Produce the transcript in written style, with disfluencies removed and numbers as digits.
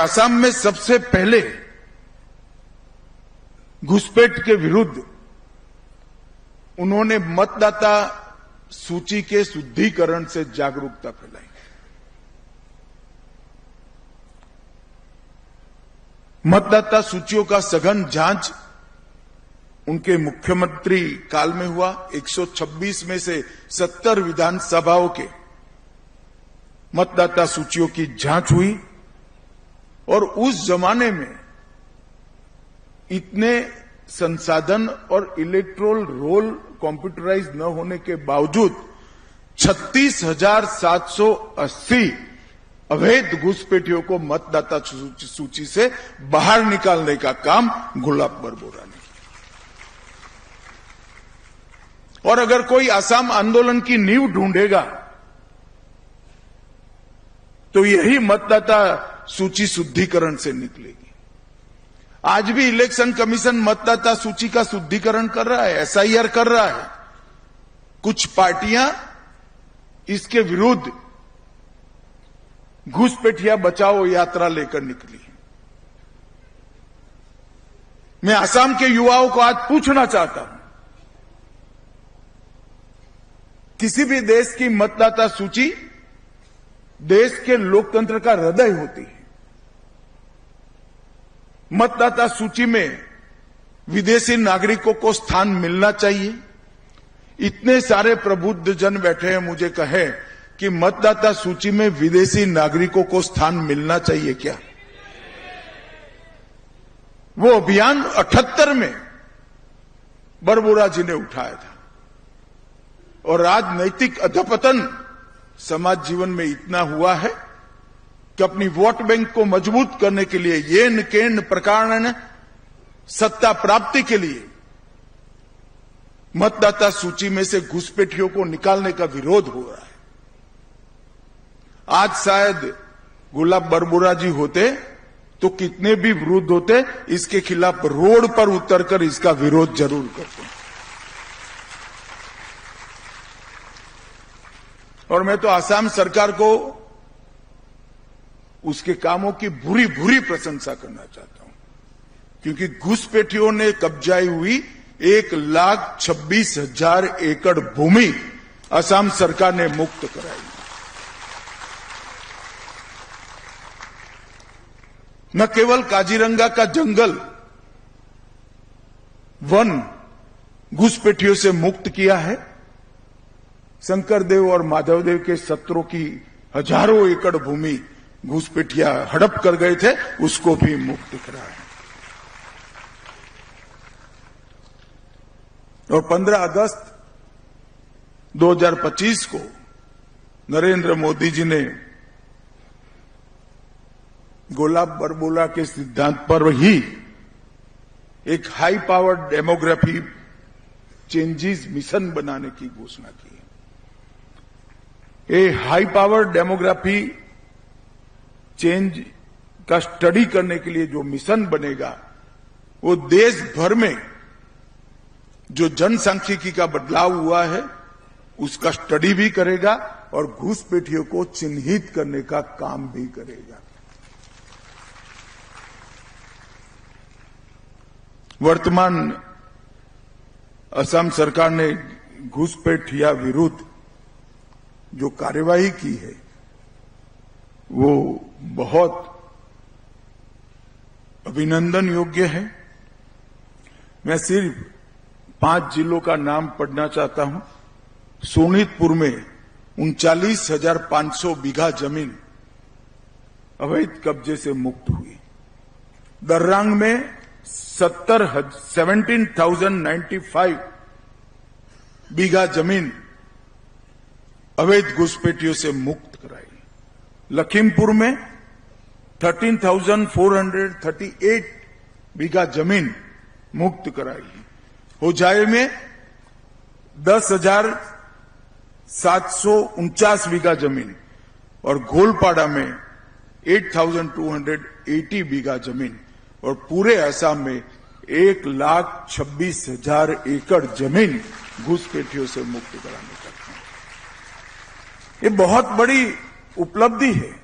असम में सबसे पहले घुसपैठ के विरुद्ध उन्होंने मतदाता सूची के शुद्धिकरण से जागरूकता फैलाई। मतदाता सूचियों का सघन जांच उनके मुख्यमंत्री काल में हुआ। 126 में से 70 विधानसभाओं के मतदाता सूचियों की जांच हुई और उस जमाने में इतने संसाधन और इलेक्ट्रोल रोल कंप्यूटराइज न होने के बावजूद 36,780 अवैध घुसपैठियों को मतदाता सूची से बाहर निकालने का काम गुलाब बरबोरा ने किया। और अगर कोई असम आंदोलन की नींव ढूंढेगा तो यही मतदाता सूची शुद्धिकरण से निकलेगी। आज भी इलेक्शन कमीशन मतदाता सूची का शुद्धिकरण कर रहा है, एसआईआर कर रहा है। कुछ पार्टियां इसके विरुद्ध घुसपैठिया बचाओ यात्रा लेकर निकली। मैं असम के युवाओं को आज पूछना चाहता हूं, किसी भी देश की मतदाता सूची देश के लोकतंत्र का हृदय होती है। मतदाता सूची में विदेशी नागरिकों को स्थान मिलना चाहिए। इतने सारे प्रबुद्ध जन बैठे हैं, मुझे कहे कि मतदाता सूची में विदेशी नागरिकों को स्थान मिलना चाहिए क्या? वो अभियान 78 में बरबोरा जी ने उठाया था और राजनैतिक अधपतन समाज जीवन में इतना हुआ है कि अपनी वोट बैंक को मजबूत करने के लिए येन केन प्रकार सत्ता प्राप्ति के लिए मतदाता सूची में से घुसपैठियों को निकालने का विरोध हो रहा है। आज शायद गुलाब बरबोरा जी होते तो कितने भी विरोध होते, इसके खिलाफ रोड पर उतरकर इसका विरोध जरूर करते। और मैं तो असम सरकार को उसके कामों की भूरी भूरी प्रशंसा करना चाहता हूं, क्योंकि घुसपैठियों ने कब्जाई हुई 1,26,000 एकड़ भूमि असम सरकार ने मुक्त कराई। न केवल काजीरंगा का जंगल वन घुसपैठियों से मुक्त किया है, शंकरदेव और माधवदेव के सत्रों की हजारों एकड़ भूमि घुसपैठिया हड़प कर गए थे, उसको भी मुक्त कराया। और 15 अगस्त 2025 को नरेंद्र मोदी जी ने गुलाब बरबोरा के सिद्धांत पर ही एक high power demography changes mission बनाने की घोषणा की। ये हाई पावर डेमोग्राफी चेंज का स्टडी करने के लिए जो मिशन बनेगा, वो देश भर में जो जनसांख्यिकी का बदलाव हुआ है उसका स्टडी भी करेगा और घुसपैठियों को चिन्हित करने का काम भी करेगा। वर्तमान असम सरकार ने घुसपैठिया विरुद्ध जो कार्यवाही की है वो बहुत अभिनंदन योग्य है। मैं सिर्फ 5 जिलों का नाम पढ़ना चाहता हूं। सोनीतपुर में 39,500 बीघा जमीन अवैध कब्जे से मुक्त हुई। दर्रांग में 17,095 बीघा जमीन अवैध घुसपैठियों से मुक्त कराई। लखीमपुर में 13,438 बीघा जमीन मुक्त कराई। होजाई में 10,749 बीघा जमीन और घोलपाड़ा में 8,280 बीघा जमीन और पूरे असम में 1,26,000 एकड़ जमीन घुसपैठियों से मुक्त कराने का काम। ये बहुत बड़ी उपलब्धि है।